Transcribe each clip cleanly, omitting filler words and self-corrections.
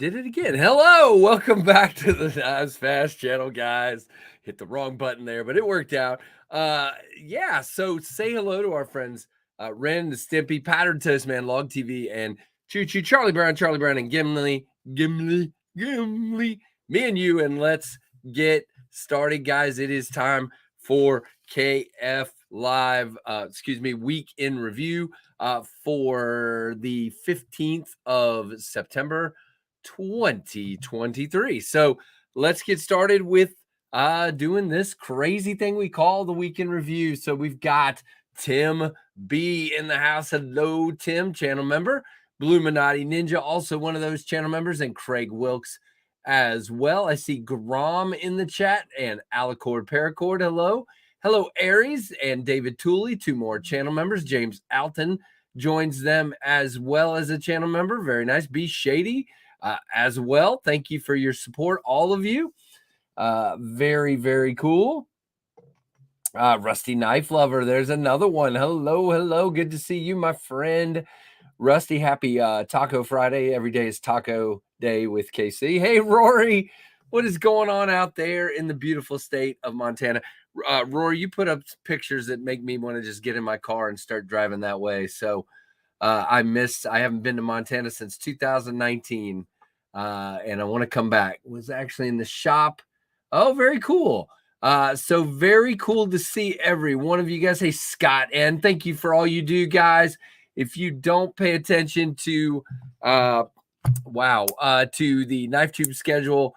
did it again. Hello, welcome back to the Knives Fast channel, guys. Hit the wrong button there, but it worked out. Yeah, so say hello to our friends Ren, the Stimpy, Powdered Toast Man, Log TV, and Choo Choo, Charlie Brown, and Gimli. Me and you, and let's get started, guys. It is time for KF Live, week in review for the 15th of September, 2023. So let's get started with doing this crazy thing we call the week in review. So we've got Tim B in the house. Hello, Tim, channel member. Bluminati Ninja, also one of those channel members, and Craig Wilkes as well. I see Grom in the chat and Alicord Paracord. Hello. Hello, Aries and David Tooley, two more channel members. James Alton joins them as well as a channel member. Very nice. Be Shady as well. Thank you for your support, all of you. Very, very cool. Rusty Knife Lover, there's another one. Hello. Good to see you, my friend. Rusty, happy Taco Friday. Every day is Taco Day with KC. Hey, Rory, what is going on out there in the beautiful state of Montana? Rory, you put up pictures that make me want to just get in my car and start driving that way. So I haven't been to Montana since 2019, and I want to come back. Was actually in the shop. Oh, very cool. So very cool to see every one of you guys. Hey, Scott, and thank you for all you do, guys. If you don't pay attention to to the Knife Tube schedule,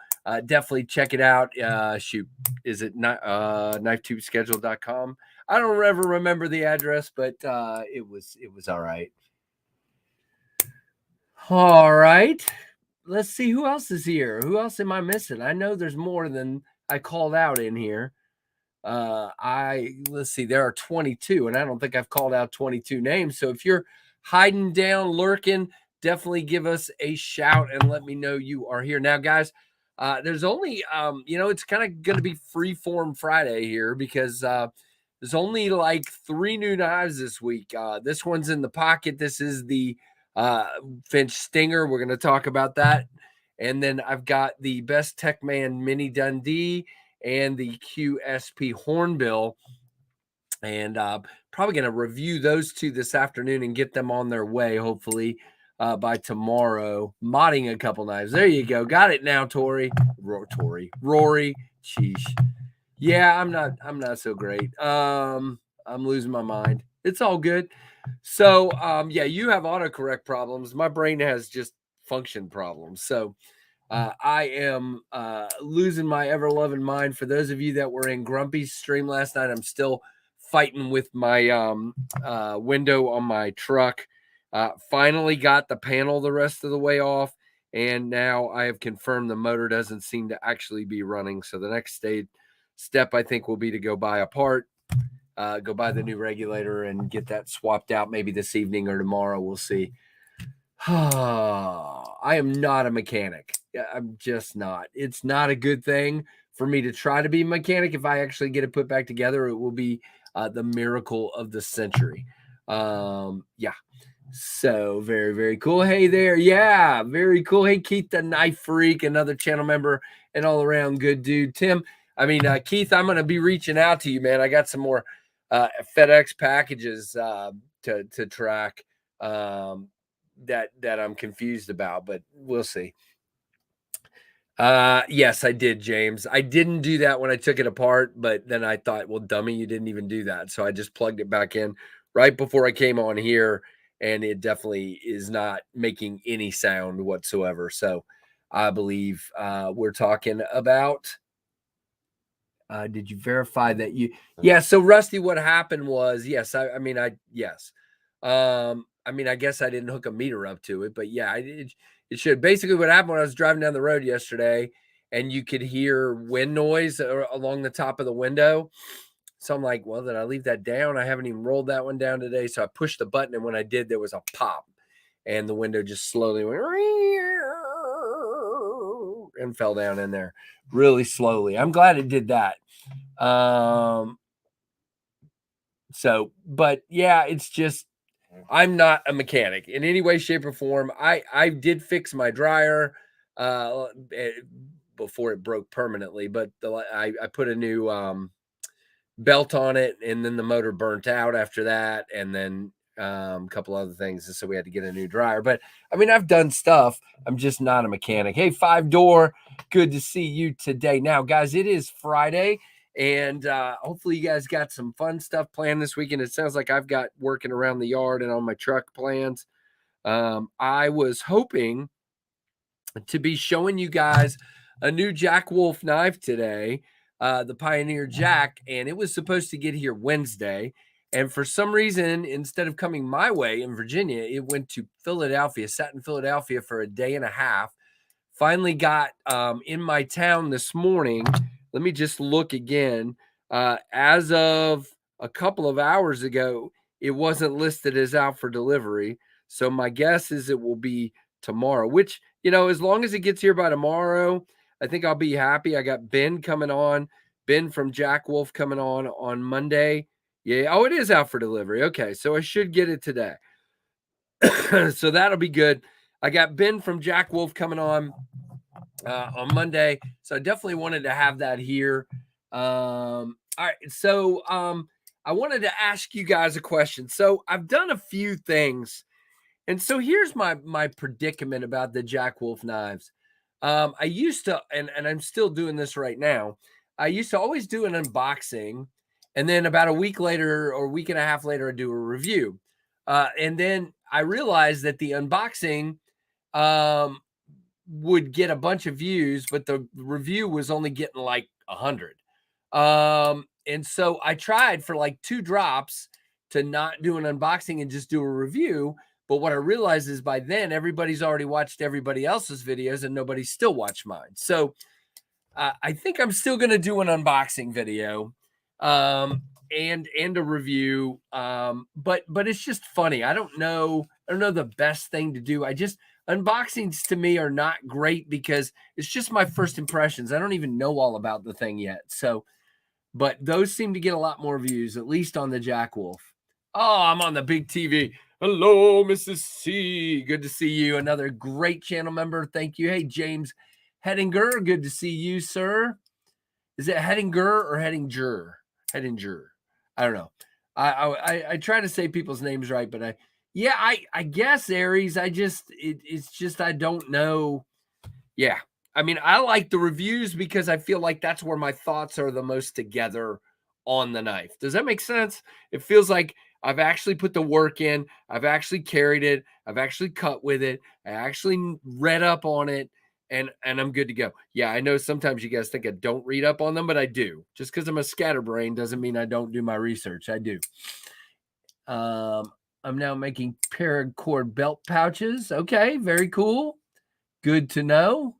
definitely check it out. Is it knifetubeschedule.com? I don't ever remember the address, but it was all right. All right. Let's see who else is here. Who else am I missing? I know there's more than I called out in here. Let's see, there are 22, and I don't think I've called out 22 names. So if you're hiding down, lurking, definitely give us a shout and let me know you are here. Now, guys, there's only, it's kind of going to be Freeform Friday here because there's only like 3 new knives this week. This one's in the pocket. This is the Finch Stinger. We're going to talk about that. And then I've got the Best Techman Mini Dundee and the QSP Hornbill, and probably going to review those two this afternoon and get them on their way, hopefully, by tomorrow. Modding a couple knives. There you go. Got it now, Rory. Sheesh. Yeah, I'm not so great. I'm losing my mind. It's all good. So, you have autocorrect problems. My brain has just function problems. So, I am losing my ever-loving mind. For those of you that were in Grumpy's stream last night, I'm still fighting with my window on my truck. Finally got the panel the rest of the way off, and now I have confirmed the motor doesn't seem to actually be running. So the next step, I think, will be to go buy a part, go buy the new regulator, and get that swapped out maybe this evening or tomorrow. We'll see. I am not a mechanic. I'm just not. It's not a good thing for me to try to be a mechanic. If I actually get it put back together, it will be the miracle of the century. So very, very cool. Hey there. Yeah, very cool. Hey, Keith, the Knife Freak, another channel member and all around good dude. Keith, I'm going to be reaching out to you, man. I got some more FedEx packages to track. That I'm confused about, but we'll see. Yes, I did, James. I didn't do that when I took it apart, but then I thought, well, dummy, you didn't even do that. So I just plugged it back in right before I came on here, and it definitely is not making any sound whatsoever. So I believe we're talking about did you verify that you? Yeah. So Rusty, what happened was, yes. I guess I didn't hook a meter up to it, but yeah, it should. Basically, what happened when I was driving down the road yesterday, and you could hear wind noise along the top of the window. So I'm like, well, did I leave that down? I haven't even rolled that one down today. So I pushed the button, and when I did, there was a pop, and the window just slowly went and fell down in there really slowly. I'm glad it did that. But yeah, it's just, I'm not a mechanic in any way, shape, or form. I did fix my dryer. before it broke permanently. But I put a new belt on it, and then the motor burnt out after that, and then a couple other things, and so we had to get a new dryer. But I mean, I've done stuff. I'm just not a mechanic. Hey, 5-door, good to see you today. Now, guys, it is Friday, and hopefully you guys got some fun stuff planned this weekend. It sounds like I've got working around the yard and on my truck plans. I was hoping to be showing you guys a new Jack Wolf knife today, the Pioneer Jack, and it was supposed to get here Wednesday. And for some reason, instead of coming my way in Virginia, it went to Philadelphia, sat in Philadelphia for a day and a half. Finally got in my town this morning. Let me just look again. As of a couple of hours ago, it wasn't listed as out for delivery. So my guess is it will be tomorrow, which, you know, as long as it gets here by tomorrow, I think I'll be happy. I got Ben coming on, Ben from Jack Wolf coming on Monday. Yeah. Oh, it is out for delivery. Okay. So I should get it today. So that'll be good. I got Ben from Jack Wolf coming on Monday. So I definitely wanted to have that here. All right. So I wanted to ask you guys a question. So I've done a few things. And so here's my predicament about the Jack Wolf knives. I used to, and I'm still doing this right now. I used to always do an unboxing, and then about a week later or a week and a half later, I do a review. And then I realized that the unboxing would get a bunch of views, but the review was only getting like 100. And so I tried for like 2 drops to not do an unboxing and just do a review. But what I realized is by then everybody's already watched everybody else's videos and nobody's still watched mine. So I think I'm still going to do an unboxing video and a review. But it's just funny. I don't know the best thing to do. Unboxings to me are not great because it's just my first impressions. I don't even know all about the thing yet. So, but those seem to get a lot more views, at least on the Jack Wolf. Oh, I'm on the big TV. Hello, Mrs. C. Good to see you. Another great channel member. Thank you. Hey, James Hedinger. Good to see you, sir. Is it Hedinger or Hedinger? Hedinger. I don't know. I try to say people's names right, but I guess Aries. It's just I don't know. Yeah. I mean, I like the reviews because I feel like that's where my thoughts are the most together on the knife. Does that make sense? It feels like I've actually put the work in. I've actually carried it. I've actually cut with it. I actually read up on it, and I'm good to go. Yeah, I know sometimes you guys think I don't read up on them, but I do. Just because I'm a scatterbrain doesn't mean I don't do my research. I do. I'm now making paracord belt pouches. Okay, very cool. Good to know.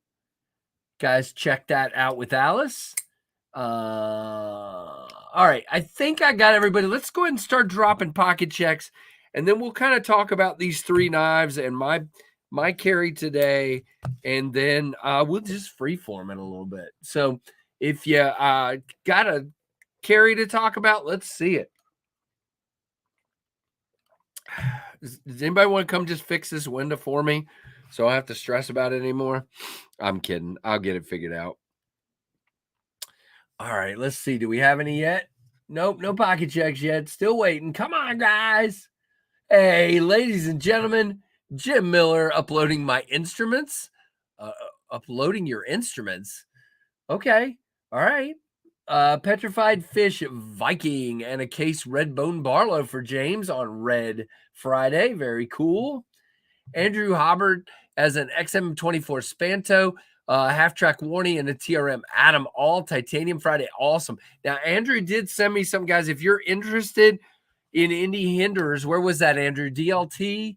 Guys, check that out with Alice. All right, I think I got everybody. Let's go ahead and start dropping pocket checks, and then we'll kind of talk about these 3 knives and my carry today, and then we'll just freeform it a little bit. So if you got a carry to talk about, let's see it. Does anybody want to come just fix this window for me so I don't have to stress about it anymore? I'm kidding. I'll get it figured out. All right, let's see. Do we have any yet? Nope, no pocket checks yet. Still waiting. Come on, guys. Hey, ladies and gentlemen, Jim Miller uploading my instruments. Uploading your instruments. Okay. All right. Petrified Fish Viking and a case Red Bone Barlow for James on Red Friday. Very cool. Andrew Hobbert as an XM24 Spanto, half-track Warney, and a TRM Adam, all titanium Friday. Awesome. Now, Andrew did send me some, guys. If you're interested in indie hinders, where was that, Andrew? DLT?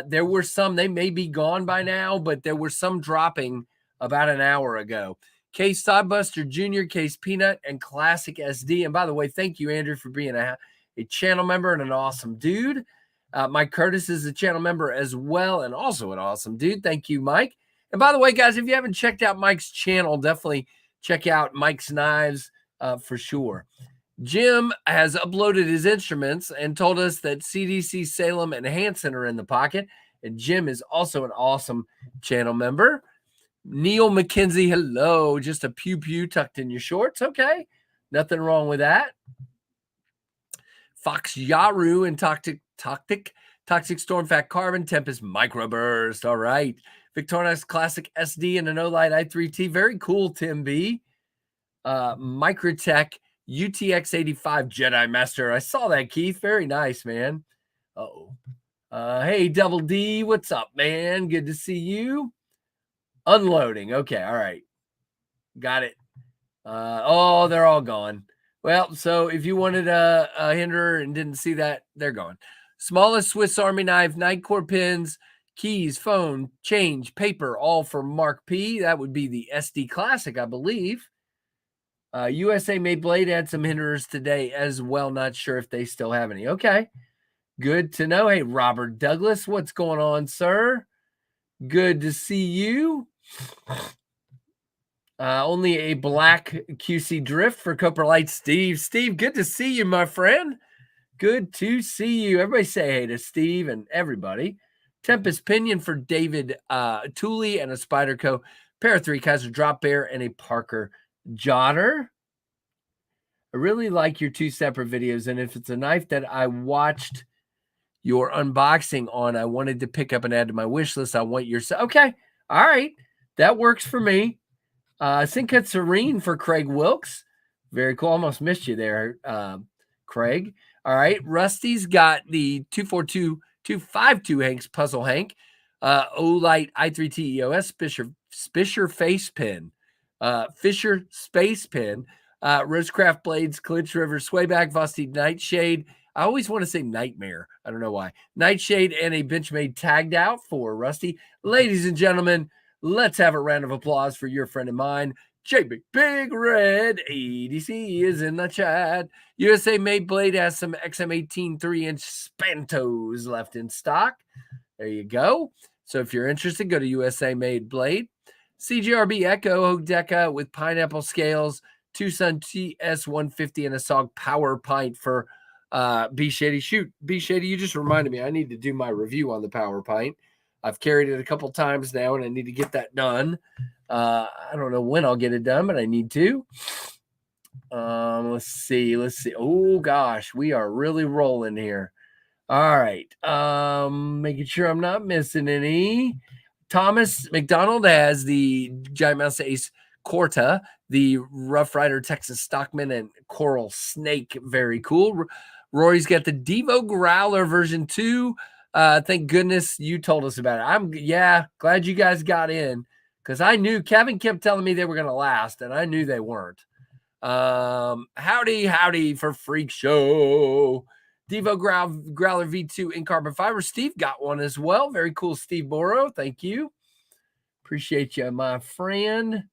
There were some. They may be gone by now, but there were some dropping about an hour ago. Case Sodbuster Jr., Case Peanut, and Classic SD. And by the way, thank you, Andrew, for being a channel member and an awesome dude. Mike Curtis is a channel member as well and also an awesome dude. Thank you, Mike. And by the way, guys, if you haven't checked out Mike's channel, definitely check out Mike's Knives for sure. Jim has uploaded his instruments and told us that CDC, Salem, and Hanson are in the pocket. And Jim is also an awesome channel member. Neil McKenzie, hello. Just a pew pew tucked in your shorts. Okay. Nothing wrong with that. Fox Yaru and Toxic Storm Fat Carbon, Tempest Microburst. All right. Victorinox Classic SD and an Olight i3T. Very cool, Tim B. Microtech UTX 85 Jedi Master. I saw that, Keith. Very nice, man. Uh-oh. Hey, Double D. What's up, man? Good to see you. Unloading. Okay. All right. Got it. Oh, they're all gone. Well, so if you wanted a Hinderer and didn't see that, they're gone. Smallest Swiss Army knife, Nightcore pins, keys, phone, change, paper, all for Mark P. That would be the SD Classic, I believe. USA Made Blade had some Hinderers today as well. Not sure if they still have any. Okay. Good to know. Hey, Robert Douglas, what's going on, sir? Good to see you. Only a black QC drift for Coprolite Steve. Steve, good to see you, my friend. Good to see you. Everybody say hey to Steve and everybody. Tempest Pinion for David Tooley and a Spyderco. Pair of 3 Kaiser Drop Bear and a Parker Jotter. I really like your 2 separate videos. And if it's a knife that I watched your unboxing on, I wanted to pick up and add to my wish list. I want your... Okay. All right. That works for me. Sincut Serene for Craig Wilkes. Very cool. Almost missed you there, Craig. All right. Rusty's got the 242-252 Hank's Puzzle Hank. Olight i3T EOS Fisher Face Pin. Fisher Space Pin. Rosecraft Blades, Clinch River, Swayback, Vosti Nightshade. I always want to say Nightmare. I don't know why. Nightshade and a Benchmade tagged out for Rusty. Ladies and gentlemen, let's have a round of applause for your friend of mine, Big Red. ADC is in the chat. USA Made Blade has some XM18 3-inch Spantos left in stock. There you go. So if you're interested, go to USA Made Blade. CGRB Echo Deca with pineapple scales, Tucson TS150 and a SOG Power Pint for B Shady. Shoot, B Shady, you just reminded me I need to do my review on the Power Pint. I've carried it a couple times now, and I need to get that done. I don't know when I'll get it done, but I need to. Let's see. Oh, gosh, we are really rolling here. All right. Making sure I'm not missing any. Thomas McDonald has the Giant Mouse Ace Corta, the Rough Rider Texas Stockman, and Coral Snake. Very cool. Rory's got the Devo Growler version 2. Thank goodness you told us about it. I'm glad you guys got in, because I knew Kevin kept telling me they were going to last, and I knew they weren't. Howdy for Freak Show. Devo Growler V2 in carbon fiber. Steve got one as well. Very cool, Steve Boro. Thank you. Appreciate you, my friend.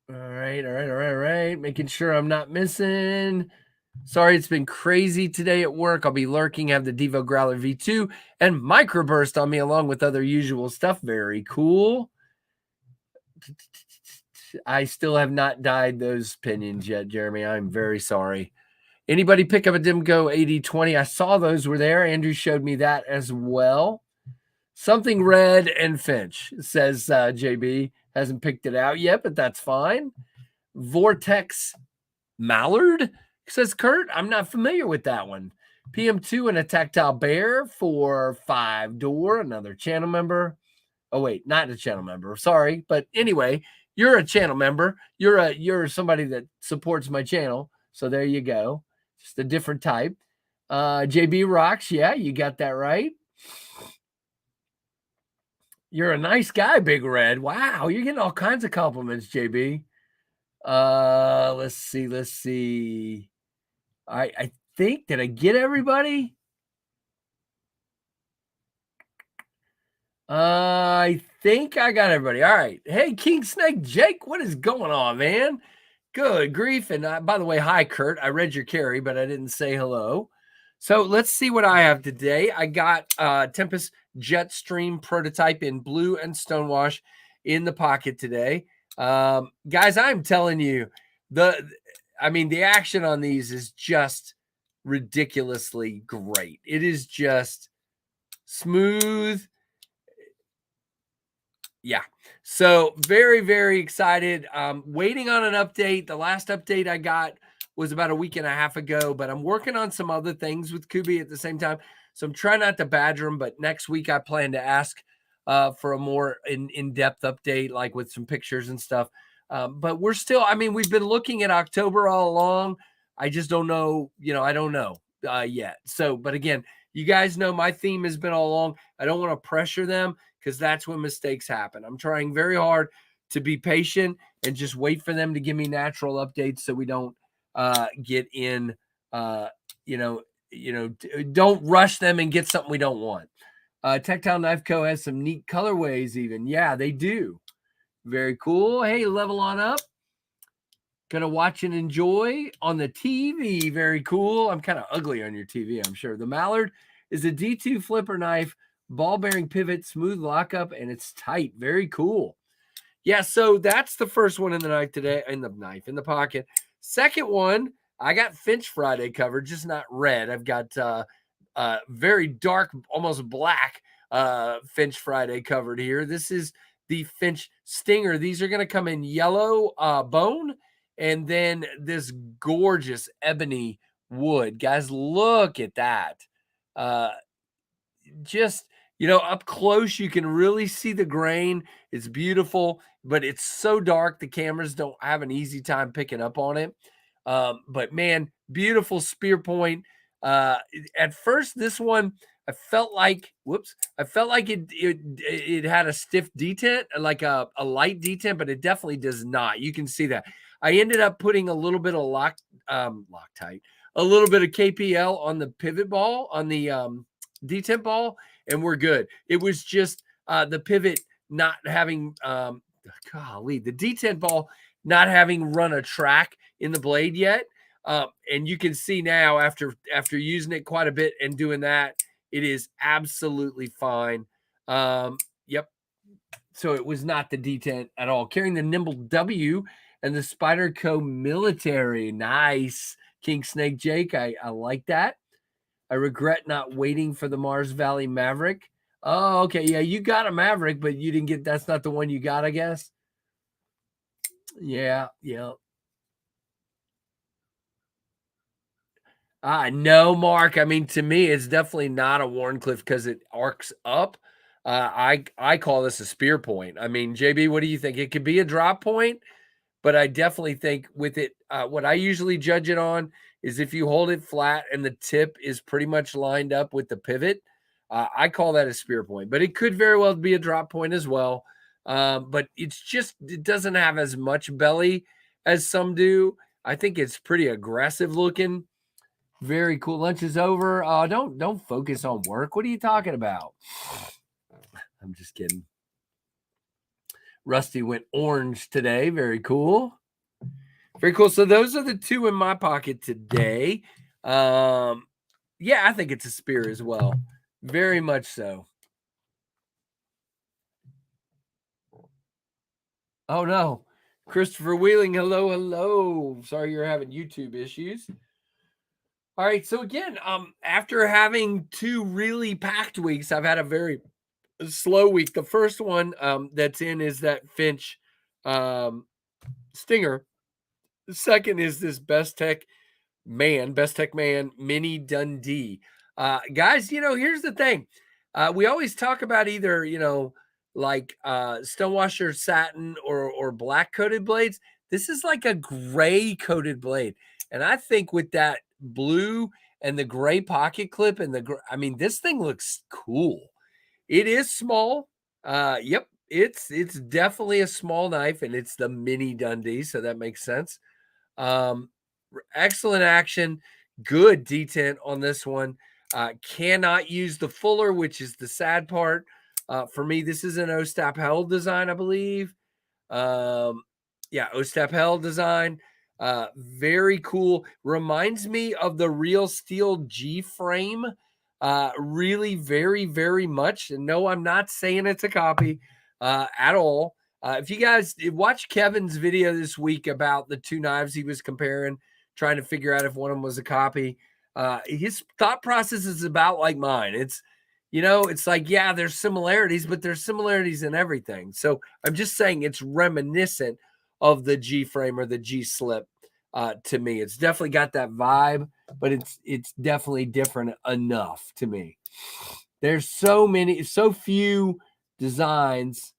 All right. Making sure I'm not missing. Sorry, it's been crazy today at work. I'll be lurking, have the Devo Growler V2 and Microburst on me along with other usual stuff. Very cool. I still have not dyed those pinions yet, Jeremy. I'm very sorry. Anybody pick up a Dimco 8020? I saw those were there. Andrew showed me that as well. Something red and Finch, says JB. Hasn't picked it out yet, but that's fine. Vortex Mallard, says Kurt. I'm not familiar with that one. PM2 and a Tactile Bear for 5-door, another channel member. Oh, wait, not a channel member. Sorry. But anyway, you're a channel member. You're somebody that supports my channel. So there you go. Just a different type. JB Rocks. Yeah, you got that right. You're a nice guy, Big Red. Wow, you're getting all kinds of compliments, JB. Let's see. I think, did I get everybody? I think I got everybody. All right. Hey, King Snake Jake, what is going on, man? Good grief. And by the way, hi, Kurt. I read your carry, but I didn't say hello. So let's see what I have today. I got Tempest Jetstream prototype in blue and stonewash in the pocket today. Guys, I'm telling you, the action on these is just ridiculously great. It is just smooth. Yeah. So very, very excited. Waiting on an update. The last update I got was about a week and a half ago, but I'm working on some other things with Kubi at the same time. So I'm trying not to badger him, but next week I plan to ask for a more in-depth update, like with some pictures and stuff. But we're still, I mean, we've been looking at October all along. I just don't know, I don't know yet. So, but again, you guys know my theme has been all along. I don't want to pressure them because that's when mistakes happen. I'm trying very hard to be patient and just wait for them to give me natural updates so we don't get in, don't rush them and get something we don't want. Tactile Knife Co. has some neat colorways even. Yeah, they do. Very cool. Hey, level on up. Gonna watch and enjoy on the TV. Very cool. I'm kind of ugly on your TV, I'm sure. The Mallard is a D2 flipper knife, ball bearing pivot, smooth lockup, and it's tight. Very cool. Yeah, so that's the first one in the knife today, in the pocket. Second one, I got Finch Friday covered, just not red. I've got very dark, almost black Finch Friday covered here. This is the Finch Stinger. These are going to come in yellow bone and then this gorgeous ebony wood. Guys, look at that. Just, up close, you can really see the grain. It's beautiful, but it's so dark. The cameras don't have an easy time picking up on it. But man, beautiful spear point. At first, this one, I felt like it had a stiff detent, like a light detent, but it definitely does not. You can see that. I ended up putting a little bit of Loctite, a little bit of KPL on the pivot ball, on the detent ball, and we're good. It was just the pivot not having, the detent ball not having run a track in the blade yet. And you can see now after using it quite a bit and doing that, it is absolutely fine. Yep. So it was not the detent at all. Carrying the Nimble W and the Spyderco Military. Nice. King Snake Jake. I like that. I regret not waiting for the Mars Valley Maverick. Oh, okay. Yeah, you got a Maverick, but you didn't get, that's not the one you got, I guess. Yeah. No, Mark. I mean, to me, it's definitely not a Warncliffe because it arcs up. I call this a spear point. I mean, JB, what do you think? It could be a drop point, but I definitely think with it, what I usually judge it on is if you hold it flat and the tip is pretty much lined up with the pivot. I call that a spear point, but it could very well be a drop point as well. But it doesn't have as much belly as some do. I think it's pretty aggressive looking. Very cool. Lunch is over. Don't focus on work. What are you talking about? I'm just kidding. Rusty went orange today. Very cool. Very cool. So those are the two in my pocket today. Yeah, I think it's a spear as well. Very much so. Oh no. Christopher Wheeling, hello. Sorry you're having YouTube issues. All right, so again, after having two really packed weeks, I've had a very slow week. The first one that's in is that Finch Stinger. The second is this Best Tech Man Mini Dundee. Guys, here's the thing. We always talk about either, like Stonewasher satin or black coated blades. This is like a gray coated blade. And I think with that blue and the gray pocket clip and this thing looks cool. It is small. Yep, it's definitely a small knife, and it's the Mini Dundee, so that makes sense. Excellent action, good detent on this one. Cannot use the fuller, which is the sad part. For me, this is an Ostap Hell design, I believe. Ostap Hell design. Very cool. Reminds me of the Real Steel G frame. Really very, very much. And no, I'm not saying it's a copy at all. If you guys watch Kevin's video this week about the two knives he was comparing, trying to figure out if one of them was a copy, his thought process is about like mine. you know, it's like, yeah, there's similarities, but there's similarities in everything. So I'm just saying it's reminiscent of the G frame or the G slip to me. It's definitely got that vibe, but it's definitely different enough to me. There's so few designs,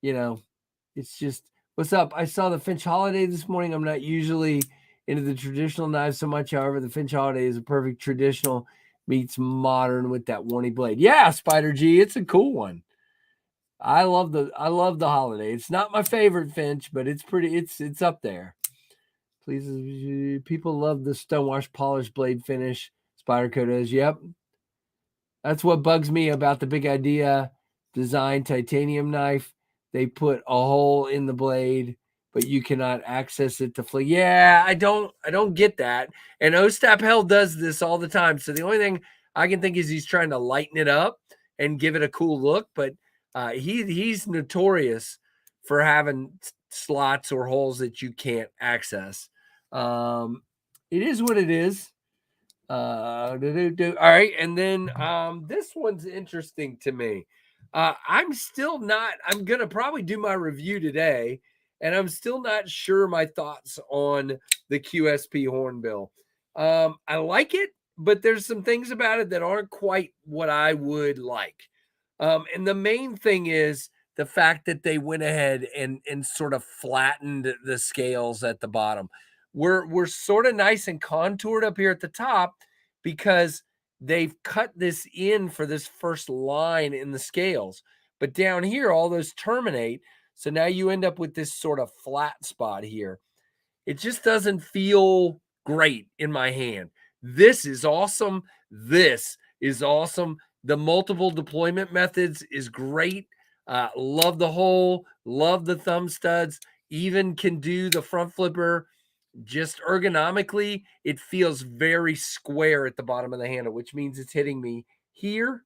you know, it's just, what's up? I saw the Finch Holiday this morning. I'm not usually into the traditional knives so much. However, the Finch Holiday is a perfect traditional meets modern with that warny blade. Yeah, Spider G, it's a cool one. I love the Holiday. It's not my favorite Finch, but it's pretty. It's up there. Please, people love the stonewash polished blade finish. Spyderco does. Yep, that's what bugs me about the Big Idea design titanium knife. They put a hole in the blade, but you cannot access it to flee. Yeah, I don't get that. And Ostap Hell does this all the time. So the only thing I can think is he's trying to lighten it up and give it a cool look. But he's notorious for having slots or holes that you can't access. It is what it is. All right, and then this one's interesting to me. I'm still not. I'm gonna probably do my review today, and I'm still not sure my thoughts on the QSP Hornbill. I like it, but there's some things about it that aren't quite what I would like. And the main thing is the fact that they went ahead and sort of flattened the scales at the bottom. We're sort of nice and contoured up here at the top because they've cut this in for this first line in the scales. But down here, all those terminate. So now you end up with this sort of flat spot here. It just doesn't feel great in my hand. This is awesome. This is awesome. The multiple deployment methods is great. Love the hole, love the thumb studs, even can do the front flipper. Just ergonomically, it feels very square at the bottom of the handle, which means it's hitting me here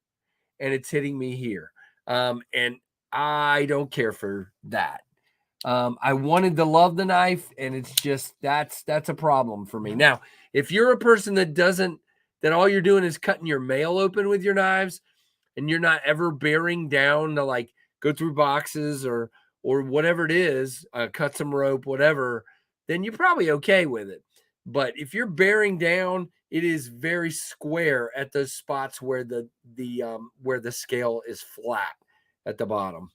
and it's hitting me here. And I don't care for that. I wanted to love the knife, and it's just that's a problem for me. Now, if you're a person that all you're doing is cutting your mail open with your knives, and you're not ever bearing down to like go through boxes or whatever it is, cut some rope, whatever, then you're probably okay with it. But if you're bearing down, it is very square at those spots where the scale is flat at the bottom.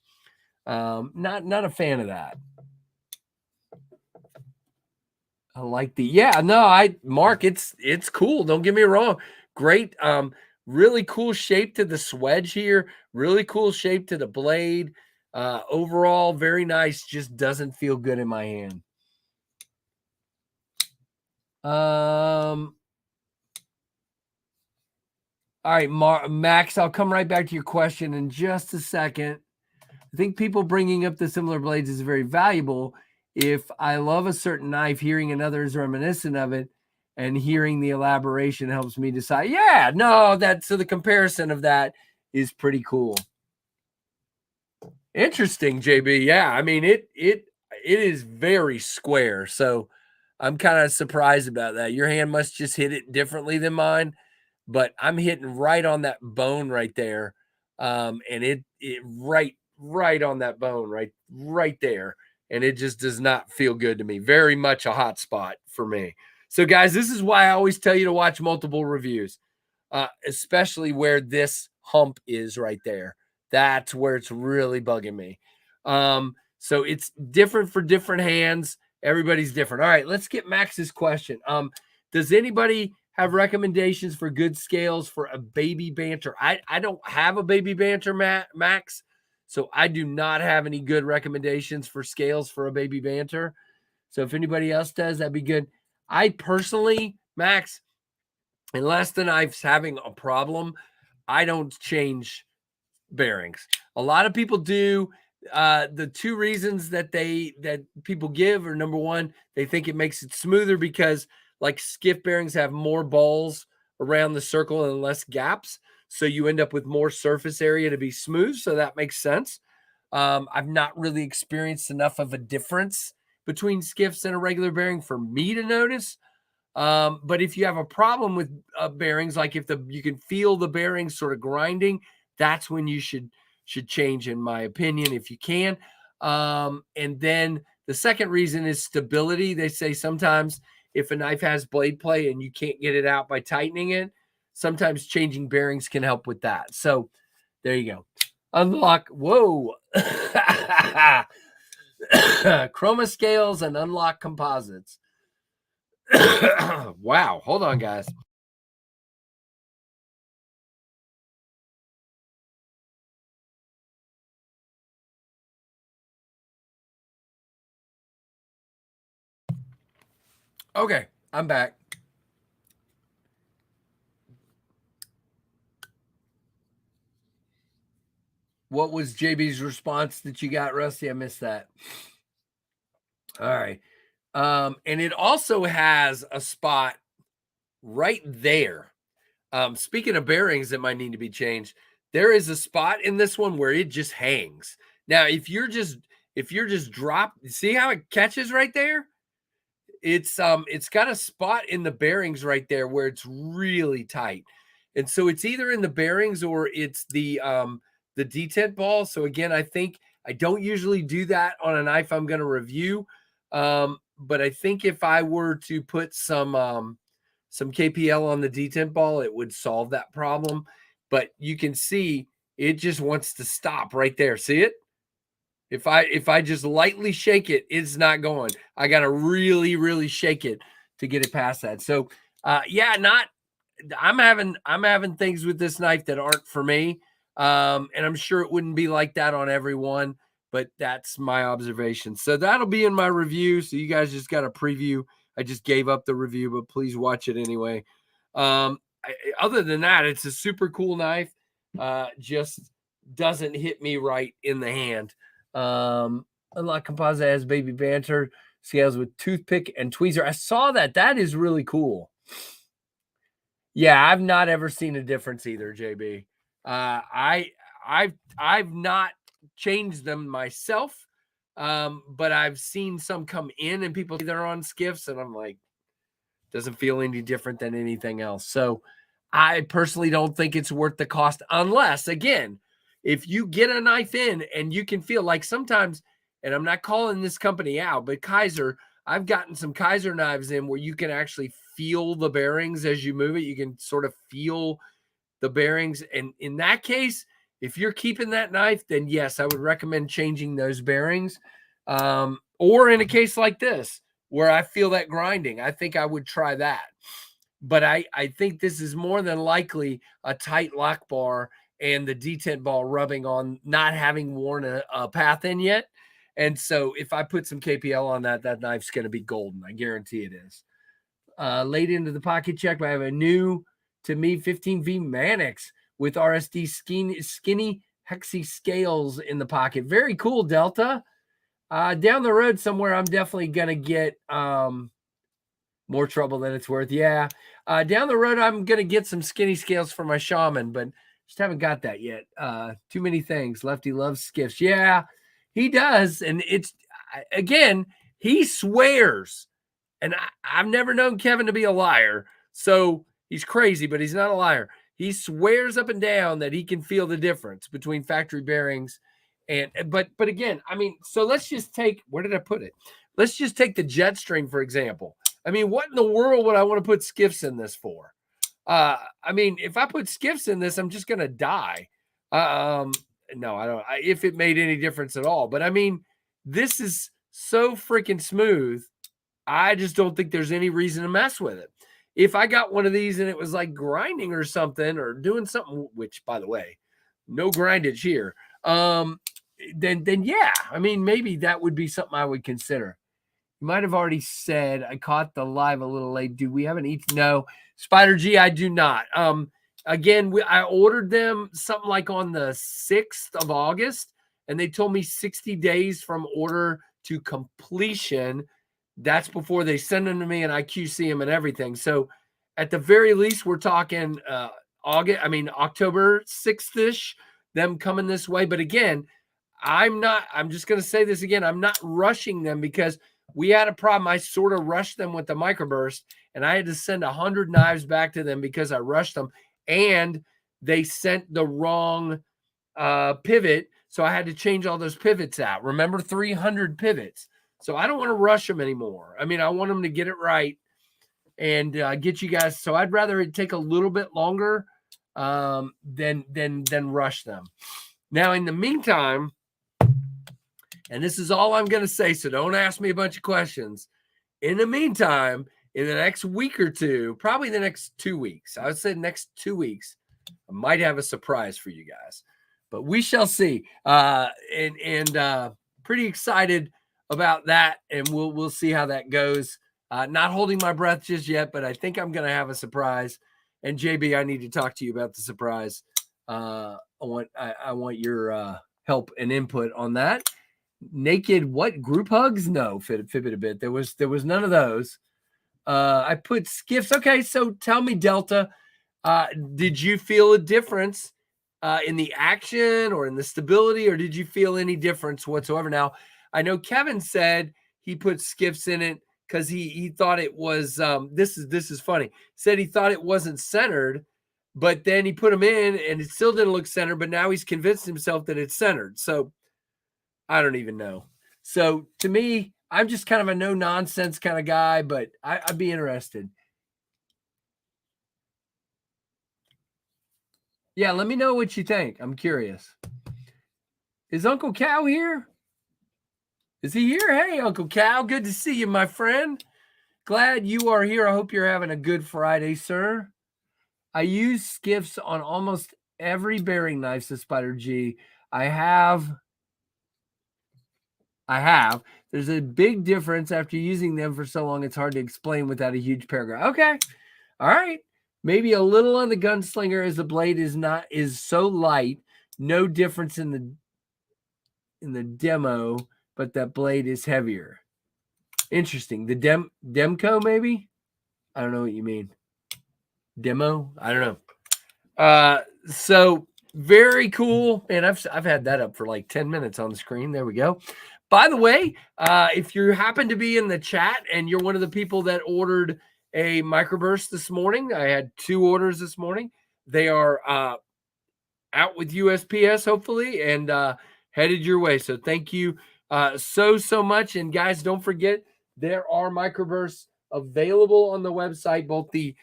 Not a fan of that. I like Mark, it's cool. Don't get me wrong. Great. Really cool shape to the swedge here. Really cool shape to the blade. Overall, very nice. Just doesn't feel good in my hand. All right, Max, I'll come right back to your question in just a second. I think people bringing up the similar blades is very valuable. If I love a certain knife, hearing another is reminiscent of it, and hearing the elaboration helps me decide. Yeah, no, so the comparison of that is pretty cool. Interesting, JB. Yeah, I mean it is very square. So I'm kind of surprised about that. Your hand must just hit it differently than mine, but I'm hitting right on that bone right there. And it right on that bone, right there. And it just does not feel good to me. Very much a hot spot for me. So, guys, this is why I always tell you to watch multiple reviews, especially where this hump is right there. That's where it's really bugging me. So it's different for different hands. Everybody's different. All right, let's get Max's question. Does anybody have recommendations for good scales for a baby banter? I don't have a baby banter, Max, so I do not have any good recommendations for scales for a baby banter. So if anybody else does, that'd be good. I personally, Max, unless the knife's having a problem, I don't change bearings. A lot of people do. The two reasons that people give are, number one, they think it makes it smoother because like skiff bearings have more balls around the circle and less gaps. So you end up with more surface area to be smooth. So that makes sense. I've not really experienced enough of a difference between skiffs and a regular bearing for me to notice. But if you have a problem with bearings, like if you can feel the bearings sort of grinding, that's when you should change, in my opinion, if you can. And then the second reason is stability. They say sometimes if a knife has blade play and you can't get it out by tightening it, sometimes changing bearings can help with that. So there you go. Unlock. Whoa. Chroma scales and unlock composites. Wow. Hold on, guys. Okay, I'm back. What was JB's response that you got, Rusty? I missed that. All right. And it also has a spot right there. Speaking of bearings that might need to be changed, there is a spot in this one where it just hangs. Now, if you're just drop, see how it catches right there? It's got a spot in the bearings right there where it's really tight. And so it's either in the bearings or it's the detent ball. So again, I think I don't usually do that on a knife I'm going to review. But I think if I were to put some KPL on the detent ball, it would solve that problem. But you can see it just wants to stop right there. See it? If I just lightly shake it, it's not going. I got to really, really shake it to get it past that. So yeah, I'm having things with this knife that aren't for me. And I'm sure it wouldn't be like that on everyone, but that's my observation. So that'll be in my review. So you guys just got a preview. I just gave up the review, but please watch it anyway. Other than that, it's a super cool knife. Just doesn't hit me right in the hand. Unlock composite has baby banter scales with toothpick and tweezer. I saw that. That is really cool. Yeah, I've not ever seen a difference either, JB. I've not changed them myself, but I've seen some come in and people they're on skiffs, and I'm like, doesn't feel any different than anything else. So I personally don't think it's worth the cost, unless, again, if you get a knife in and you can feel like sometimes, and I'm not calling this company out, but Kaiser, I've gotten some Kaiser knives in where you can actually feel the bearings as you move it. You can sort of feel the bearings. And in that case, if you're keeping that knife, then yes, I would recommend changing those bearings. Or in a case like this, where I feel that grinding, I think I would try that. But I think this is more than likely a tight lock bar and the detent ball rubbing on, not having worn a path in yet. And so if I put some KPL on that, that knife's going to be golden. I guarantee it is. Late into the pocket check, I have a new, to me, 15V Mannix with RSD skinny hexy scales in the pocket. Very cool, Delta. Down the road somewhere, I'm definitely going to get more trouble than it's worth. Yeah. Down the road, I'm going to get some skinny scales for my shaman, but just haven't got that yet. Too many things. Lefty loves skiffs. Yeah, he does. And it's, again, he swears. And I've never known Kevin to be a liar. So he's crazy, but he's not a liar. He swears up and down that he can feel the difference between factory bearings but again, I mean, so let's just take, where did I put it? Let's just take the Jetstream, for example. I mean, what in the world would I want to put skiffs in this for? I mean, if I put skiffs in this, I'm just going to die. No, I don't, if it made any difference at all. But I mean, this is so freaking smooth. I just don't think there's any reason to mess with it. If I got one of these and it was like grinding or something or doing something, which, by the way, no grindage here, then yeah, I mean, maybe that would be something I would consider. You might have already said, I caught the live a little late. Do we have an each? No, Spider G, I do not. Again, I ordered them something like on the 6th of August, and they told me 60 days from order to completion. That's before they send them to me and I QC them and everything. So at the very least, we're talking October 6th-ish, them coming this way. But again, I'm just going to say this again. I'm not rushing them because we had a problem. I sort of rushed them with the microburst, and I had to send 100 knives back to them because I rushed them, and they sent the wrong pivot. So I had to change all those pivots out. Remember, 300 pivots. So I don't want to rush them anymore. I mean, I want them to get it right and get you guys. So I'd rather it take a little bit longer than rush them. Now, in the meantime, and this is all I'm going to say, so don't ask me a bunch of questions. In the meantime, in the next week or two, probably the next 2 weeks, I would say next 2 weeks, I might have a surprise for you guys, but we shall see. And pretty excited about that, and we'll see how that goes. Not holding my breath just yet, but I think I'm going to have a surprise. And JB, I need to talk to you about the surprise. I want your help and input on that. Naked what group hugs? No, Fitbit a bit. There was none of those. I put skiffs. Okay, so tell me, Delta, did you feel a difference in the action or in the stability, or did you feel any difference whatsoever? Now, I know Kevin said he put skiffs in it because he thought it was this is funny. Said he thought it wasn't centered, but then he put them in and it still didn't look centered, but now he's convinced himself that it's centered. So I don't even know. So to me, I'm just kind of a no nonsense kind of guy, but I'd be interested. Yeah, let me know what you think. I'm curious. Is Uncle Cal here? Is he here? Hey, Uncle Cal, good to see you, my friend. Glad you are here. I hope you're having a good Friday, sir. I use skiffs on almost every bearing knife, says Spider G. I have. There's a big difference after using them for so long. It's hard to explain without a huge paragraph. Okay. All right. Maybe a little on the gunslinger as the blade is so light. No difference in the demo, but that blade is heavier. Interesting. The Demco, maybe? I don't know what you mean. Demo? I don't know. So very cool. And I've had that up for like 10 minutes on the screen. There we go. By the way, if you happen to be in the chat and you're one of the people that ordered a microburst this morning, I had 2 orders this morning. They are out with USPS, hopefully, and headed your way. So thank you so much. And guys, don't forget, there are microbursts available on the website, both the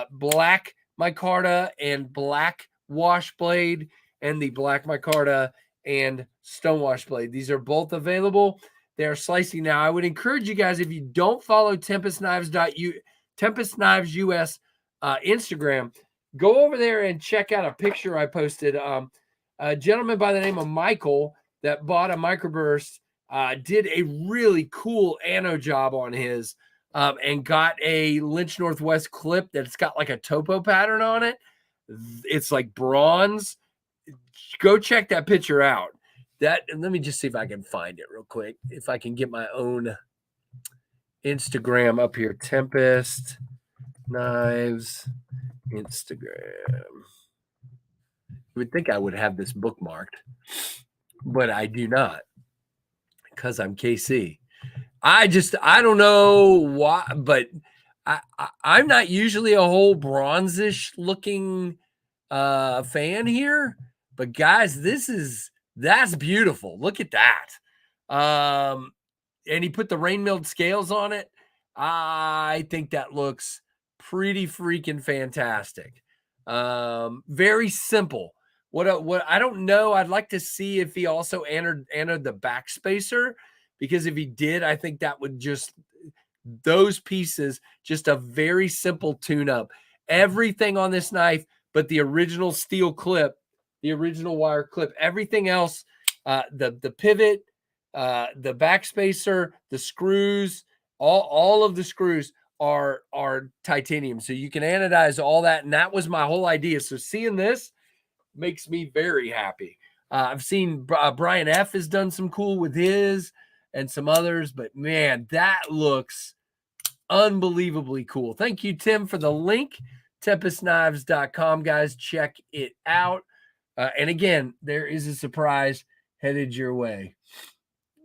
black micarta and black wash blade and the black micarta and stonewash blade. These are both available. They're slicing now. I would encourage you guys, if you don't follow Tempest Knives US Instagram, go over there and check out a picture I posted. A gentleman by the name of Michael that bought a microburst did a really cool ano job on his and got a Lynch Northwest clip that's got like a topo pattern on it. It's like bronze. Go check that picture out. Let me just see if I can find it real quick. If I can get my own Instagram up here. Tempest Knives Instagram. You would think I would have this bookmarked, but I do not because I'm KC. I don't know why, but I'm not usually a whole bronzish looking fan here, but guys, that's beautiful. Look at that. And he put the rain milled scales on it. I think that looks pretty freaking fantastic. Very simple. What I don't know. I'd like to see if he also entered the backspacer, because if he did, I think that would just those pieces, just a very simple tune up. Everything on this knife, but the original steel clip, the original wire clip, everything else, the pivot, the backspacer, the screws, all of the screws are titanium. So you can anodize all that. And that was my whole idea. So seeing this makes me very happy. I've seen Brian F has done some cool with his and some others, but man, that looks unbelievably cool. Thank you, Tim, for the link. TempestKnives.com, guys. Check it out. And again, there is a surprise headed your way.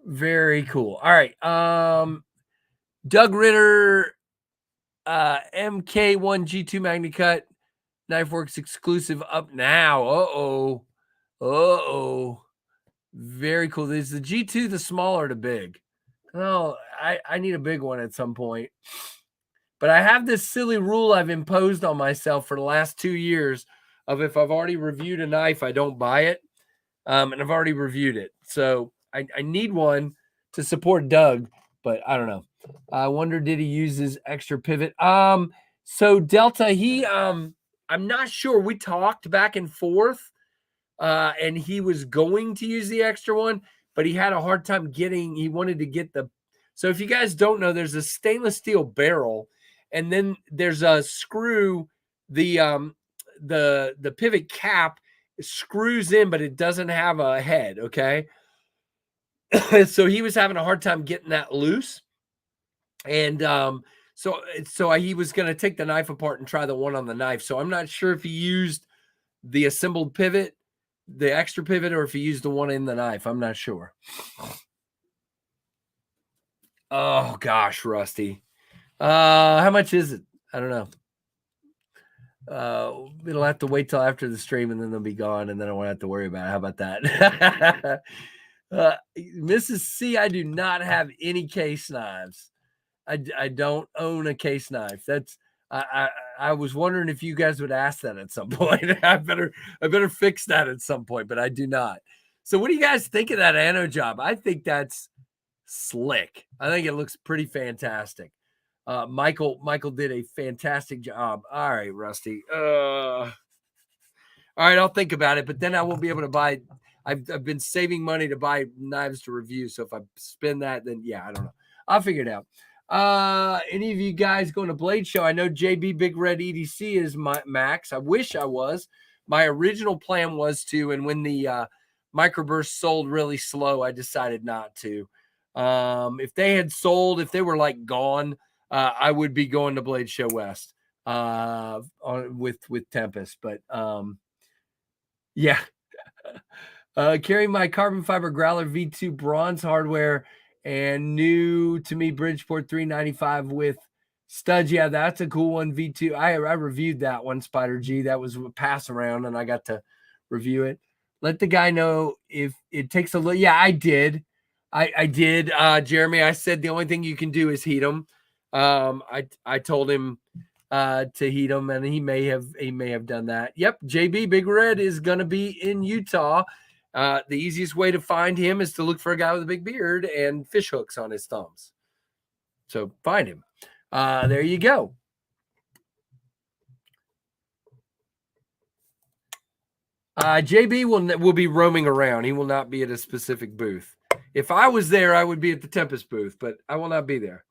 Very cool. All right. Doug Ritter, MK1G2 MagnaCut, KnifeWorks exclusive up now. Uh-oh. Very cool. Is the G2 the small or the big? No, I need a big one at some point. But I have this silly rule I've imposed on myself for the last 2 years of if I've already reviewed a knife, I don't buy it. And I've already reviewed it. So I need one to support Doug, but I don't know. I wonder, did he use his extra pivot? So Delta, I'm not sure. We talked back and forth, and he was going to use the extra one, but he had a hard time he wanted to get so if you guys don't know, there's a stainless steel barrel, and then there's a screw, the pivot cap screws in, but it doesn't have a head, okay? So he was having a hard time getting that loose. And so he was going to take the knife apart and try the one on the knife. So I'm not sure if he used the assembled pivot, the extra pivot, or if he used the one in the knife. I'm not sure. Oh gosh, Rusty. How much is it? I don't know. It'll have to wait till after the stream and then they'll be gone and then I won't have to worry about it. How about that? Mrs. C, I do not have any case knives. I don't own a case knife. That's I was wondering if you guys would ask that at some point. I better fix that at some point, but I do not. So what do you guys think of that anno job? I think that's slick. I think it looks pretty fantastic. Michael did a fantastic job. All right, Rusty. All right, I'll think about it, but then I won't be able to buy. I've been saving money to buy knives to review. So if I spend that, then yeah, I don't know. I'll figure it out. Any of you guys going to Blade Show? I know JB Big Red EDC is my max. I wish I was. My original plan was to, and when the microburst sold really slow, I decided not to. If they had sold, if they were like gone, I would be going to Blade Show West with Tempest. But yeah. Carrying my carbon fiber Growler V2 bronze hardware and new to me Bridgeport 395 with studs. Yeah, that's a cool one. V2. I reviewed that one, Spider G. That was a pass around and I got to review it. Let the guy know if it takes a look. Yeah, I did. I did. Jeremy, I said the only thing you can do is heat them. I told him to heat them and he may have done that. Yep. JB Big Red is going to be in Utah. The easiest way to find him is to look for a guy with a big beard and fish hooks on his thumbs. So find him. There you go. JB will be roaming around. He will not be at a specific booth. If I was there, I would be at the Tempest booth, but I will not be there.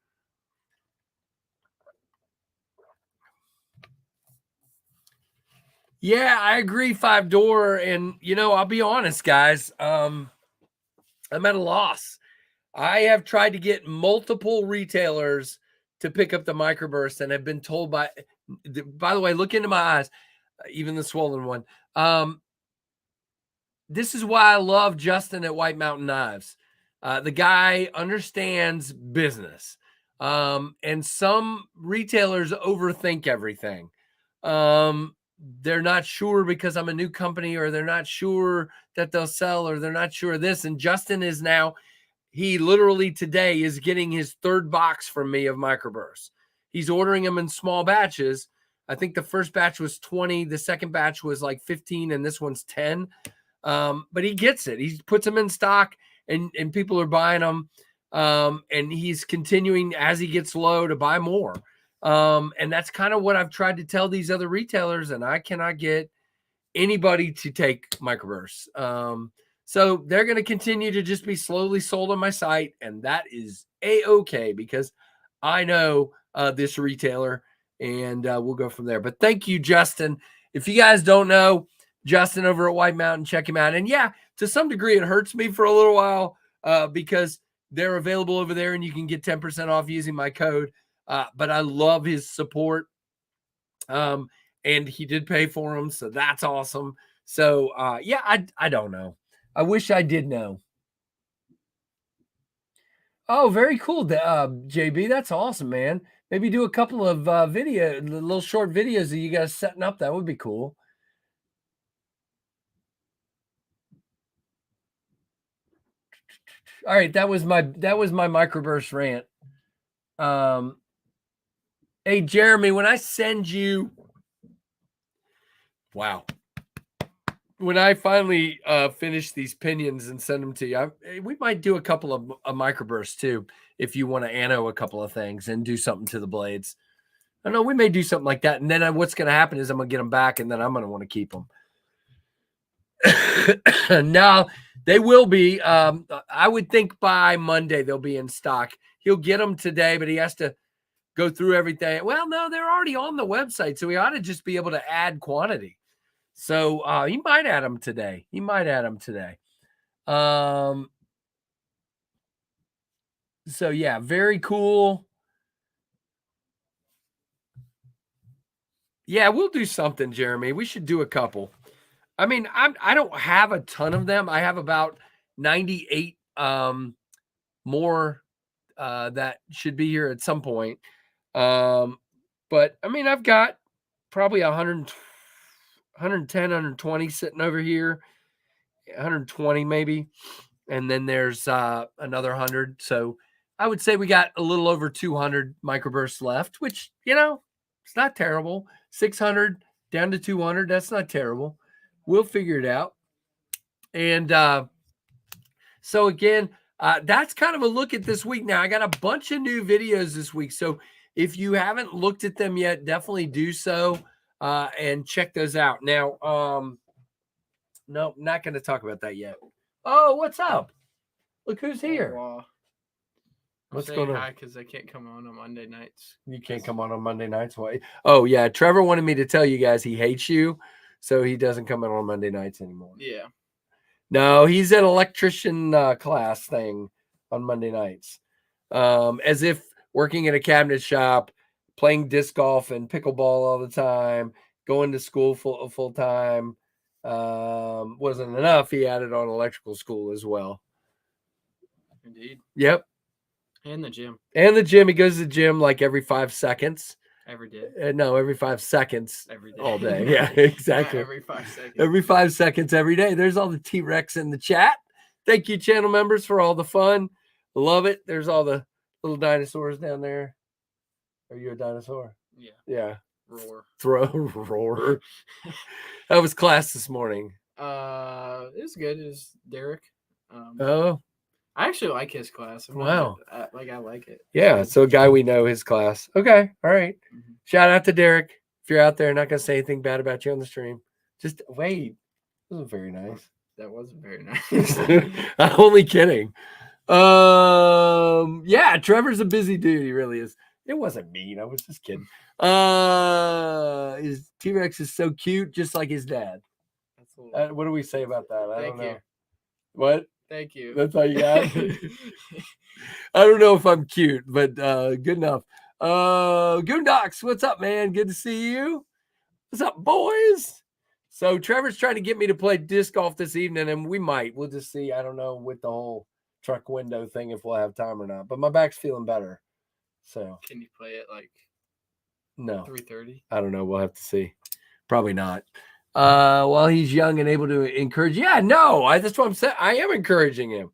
Yeah, I agree. 5-door, and I'll be honest, guys. I'm at a loss. I have tried to get multiple retailers to pick up the microburst and have been told by the way, look into my eyes, even the swollen one. This is why I love Justin at White Mountain Knives. The guy understands business. And some retailers overthink everything. They're not sure because I'm a new company, or they're not sure that they'll sell, or they're not sure of this. And Justin is now, he literally today is getting his 3rd box from me of microbursts. He's ordering them in small batches. I think the first batch was 20. The second batch was like 15 and this one's 10. But he gets it. He puts them in stock and people are buying them. And he's continuing as he gets low to buy more. And that's kind of what I've tried to tell these other retailers, and I cannot get anybody to take microbursts. So they're going to continue to just be slowly sold on my site, and that is a-okay because I know this retailer, and we'll go from there. But thank you, Justin. If you guys don't know Justin over at White Mountain, check him out. And yeah, to some degree, it hurts me for a little while because they're available over there, and you can get 10% off using my code. But I love his support. And he did pay for them, so that's awesome. So yeah, I don't know. I wish I did know. Oh, very cool, JB. That's awesome, man. Maybe do a couple of little short videos of you guys setting up. That would be cool. All right, that was my microburst rant. Hey Jeremy, when I send you, wow, when I finally finish these pinions and send them to you, we might do a couple of microbursts too, if you want to anno a couple of things and do something to the blades. I know we may do something like that, and then what's going to happen is I'm going to get them back, and then I'm going to want to keep them. Now they will be. I would think by Monday they'll be in stock. He'll get them today, but he has to go through everything. Well, no, they're already on the website, so he ought to just be able to add quantity. So he might add them today. So yeah, very cool. Yeah, we'll do something, Jeremy. We should do a couple. I mean, I don't have a ton of them. I have about 98 more that should be here at some point. But I mean, I've got probably 100, 110, 120 sitting over here, 120 maybe. And then there's another 100. So I would say we got a little over 200 microbursts left, which, it's not terrible. 600 down to 200. That's not terrible. We'll figure it out. And so again, that's kind of a look at this week. Now I got a bunch of new videos this week. So if you haven't looked at them yet, definitely do so and check those out. Now, no, not going to talk about that yet. Oh, what's up? Look who's here. Wow. What's going on? Hi, because I can't come on Monday nights. You can't come on Monday nights? Why? Oh, yeah. Trevor wanted me to tell you guys he hates you, so he doesn't come on Monday nights anymore. Yeah. No, he's at electrician class thing on Monday nights. As if working in a cabinet shop, playing disc golf and pickleball all the time, going to school full time wasn't enough. He added on electrical school as well. Indeed. Yep. And the gym. He goes to the gym like every 5 seconds. Every day. No, every 5 seconds. Every day. All day. Yeah, exactly. Every 5 seconds. Every 5 seconds every day. There's all the T-Rex in the chat. Thank you, channel members, for all the fun. Love it. There's all the little dinosaurs down there. Are you a dinosaur? Yeah. Yeah. Roar. That was class this morning. It was good. It was Derek. I actually like his class. Wow. I like it. Yeah. So a guy we know, his class. Okay. All right. Mm-hmm. Shout out to Derek. If you're out there, not going to say anything bad about you on the stream. Just wait. That was very nice. That wasn't very nice. I'm only kidding. Yeah, Trevor's a busy dude. He really is. It wasn't mean. I was just kidding. His T-Rex is so cute, just like his dad. What do we say about that? I don't know. You. What? Thank you. That's all you got? I don't know if I'm cute, but good enough. Goondocks, what's up, man? Good to see you. What's up, boys? So Trevor's trying to get me to play disc golf this evening, and we might. We'll just see. I don't know with the whole truck window thing if we'll have time or not. But my back's feeling better. So can you play it like no 3:30? I don't know. We'll have to see. Probably not. While he's young and able to encourage. Yeah, no, that's what I'm saying. I am encouraging him.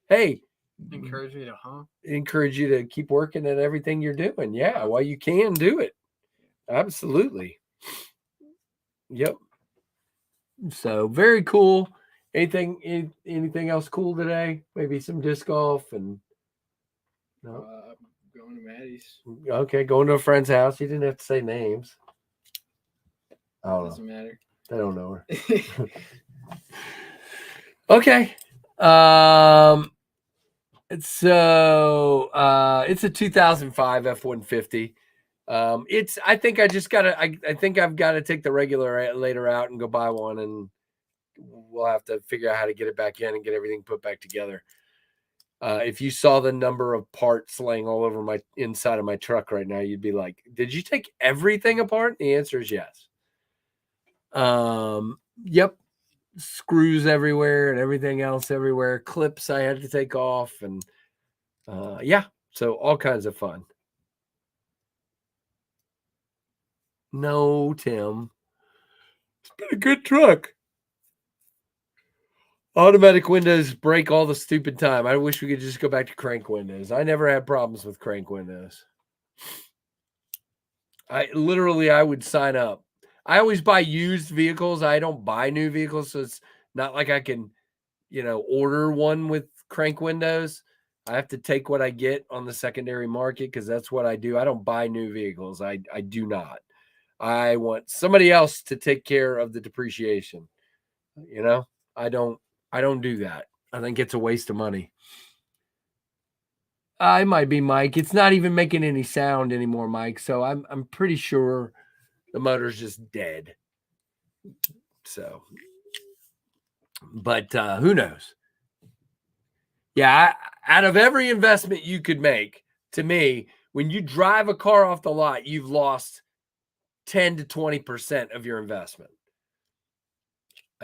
Hey, encourage me to encourage you to keep working at everything you're doing. Yeah, while you can do it. Absolutely. Yep. So very cool. Anything else cool today? Maybe some disc golf and no. Going to Maddie's. Okay, going to a friend's house. You didn't have to say names. Doesn't matter. I don't know her. Okay. It's a 2005 F-150. I think I've got to take the regulator out and go buy one, and we'll have to figure out how to get it back in and get everything put back together. If you saw the number of parts laying all over my inside of my truck right now, you'd be like, did you take everything apart? The answer is yes. Yep. Screws everywhere and everything else everywhere. Clips I had to take off, and yeah. So all kinds of fun. No, Tim. It's been a good truck. Automatic windows break all the stupid time. I wish we could just go back to crank windows. I never had problems with crank windows. I would sign up. I always buy used vehicles. I don't buy new vehicles, so it's not like I can, order one with crank windows. I have to take what I get on the secondary market because that's what I do. I don't buy new vehicles. I do not. I want somebody else to take care of the depreciation. I don't do that. I think it's a waste of money. I might be Mike. It's not even making any sound anymore, Mike. So I'm pretty sure the motor's just dead. So, but who knows? Yeah, out of every investment you could make, to me, when you drive a car off the lot, you've lost 10 to 20% of your investment.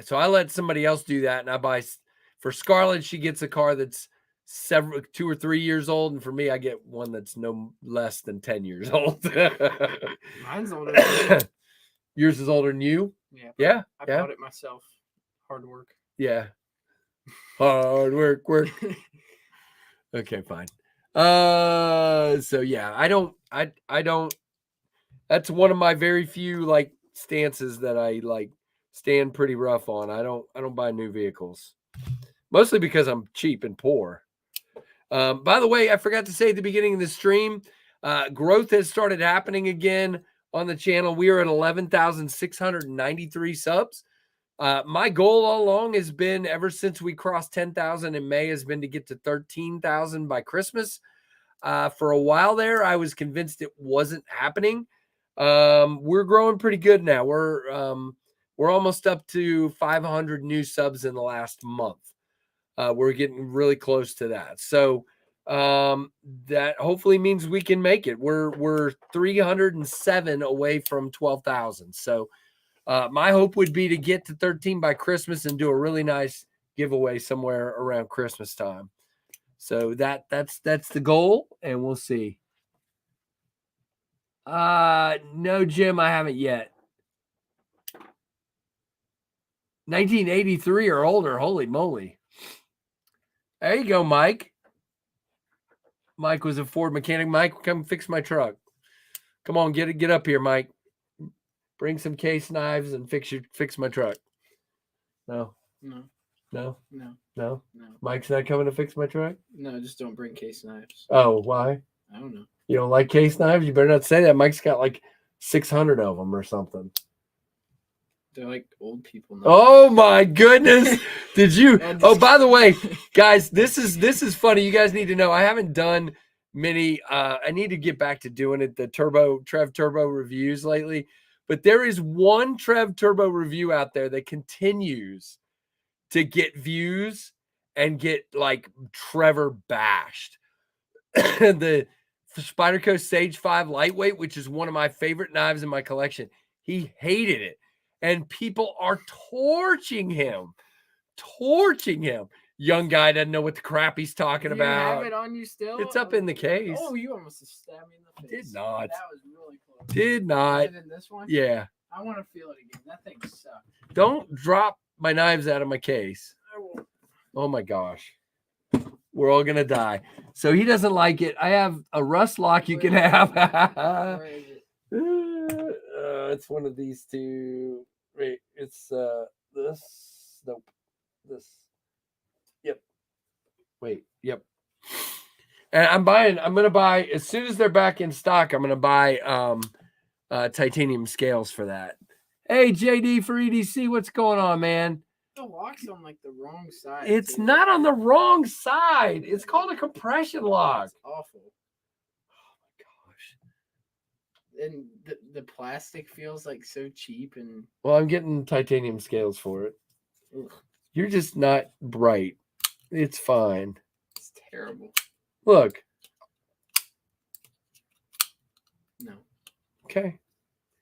So I let somebody else do that, and I buy for Scarlett. She gets a car that's 2 or 3 years old, and for me, I get one that's no less than 10 years old. Mine's older than you. Yours is older than you? Yeah. I bought it myself. Hard work. Yeah. Hard work. Okay, fine. So yeah, I don't. That's one of my very few stances that I stand pretty rough on. I don't buy new vehicles, mostly because I'm cheap and poor. By the way, I forgot to say at the beginning of the stream, growth has started happening again on the channel. We are at 11,693 subs. My goal all along has been, ever since we crossed 10,000 in May, has been to get to 13,000 by Christmas. For a while there, I was convinced it wasn't happening. We're growing pretty good now. We're almost up to 500 new subs in the last month. We're getting really close to that. So that hopefully means we can make it. We're 307 away from 12,000. So my hope would be to get to 13 by Christmas and do a really nice giveaway somewhere around Christmas time. So that's the goal, and we'll see. No, Jim, I haven't yet. 1983 or older. Holy moly. There you go, Mike. Mike was a Ford mechanic. Mike, come fix my truck. Come on, get up here, Mike. Bring some case knives and fix my truck. No. Mike's not coming to fix my truck? No, just don't bring case knives. Oh, why? I don't know. You don't like case knives? You better not say that. Mike's got 600 of them or something. They're like old people now. Oh my goodness. Did you? Oh, by the way, guys, this is funny. You guys need to know I haven't done many. I need to get back to doing it, the Trev Turbo reviews lately. But there is one Trev Turbo review out there that continues to get views and get Trevor bashed. The Spyderco Sage 5 Lightweight, which is one of my favorite knives in my collection. He hated it. And people are torching him. Young guy doesn't know what the crap he's talking about. You have it on you still? It's up in the case. Oh, you almost stabbed me in the face. Did not. That was really close. Did not. Was it in this one? Yeah. I want to feel it again. That thing sucks. Don't drop my knives out of my case. I won't. Oh my gosh. We're all going to die. So he doesn't like it. I have a rust lock you can have. Where is it? It's one of these two. Wait, it's this. Nope. This. Yep. Wait. Yep. And I'm going to buy, as soon as they're back in stock, I'm going to buy titanium scales for that. Hey, JD for EDC, what's going on, man? The lock's on the wrong side. It's not on the wrong side. It's called a compression lock. It's awful. And the plastic feels so cheap and. Well, I'm getting titanium scales for it. Ugh. You're just not bright. It's fine. It's terrible. Look. No. Okay.